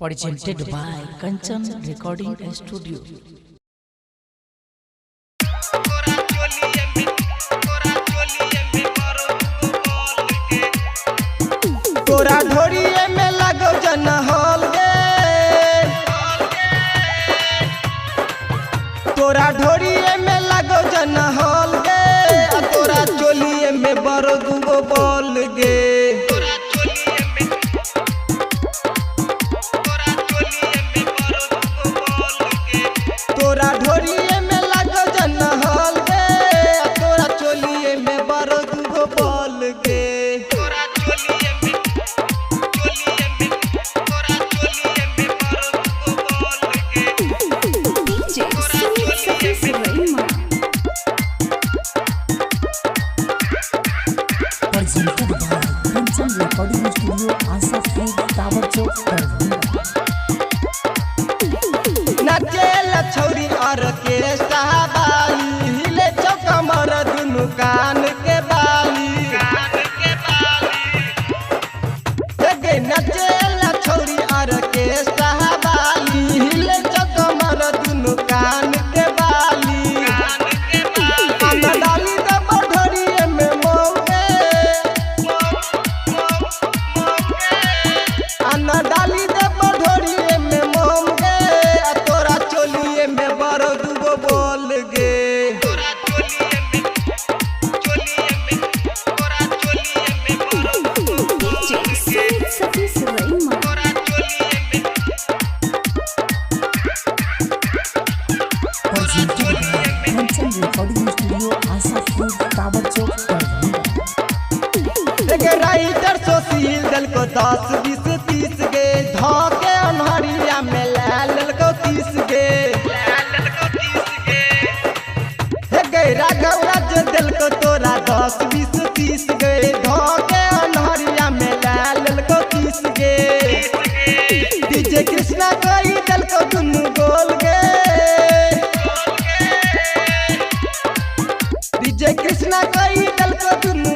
Presented by Kanchan Recording Studio. तोरा ढोरिए में लगो जन हॉल गे, तोरा ढोरिए में लगो जन हॉल गे, तोरा चोलिए में बड़ो दूगो बॉल गे। तोरा ढोरिए में लगो जन हॉल गे, तोरा चोलिए में बड़ो दूगो बॉल गे। Presented by Kanchan Recording Studio, Asafpur, Tower Chowk, Darbhanga. नचेल छौरी ऑर्केस्ट्रा बाली, हिले चौकमर दुनु कान के बाली। देखे नचेल छौरी ऑर्केस्ट्रा बाली, हिले चौकमर दुनु कान के बाली। अन्न डाली दे बढ़ोरिए में मोगे, अन्न डाली दे बढ़ोरिए में मोगे, तोरा चोलिए में बड़ो दूगो बोल गे। Presented by Kanchan Recording Studio, Asafpur, Tower Chowk, Darbhanga. देखे राइटर सोशील दल को 10 20 30 गे, धोके अनहरिया में लेल को 30 गे। देखे राघव राज दल को तोरा 10 20 30 गे, धोके अनहरिया में लेल को 30 गे। डीजे कृष्णा कोई दल को दुनु गोल गे, डीजे कृष्णा कोई दल को दुनु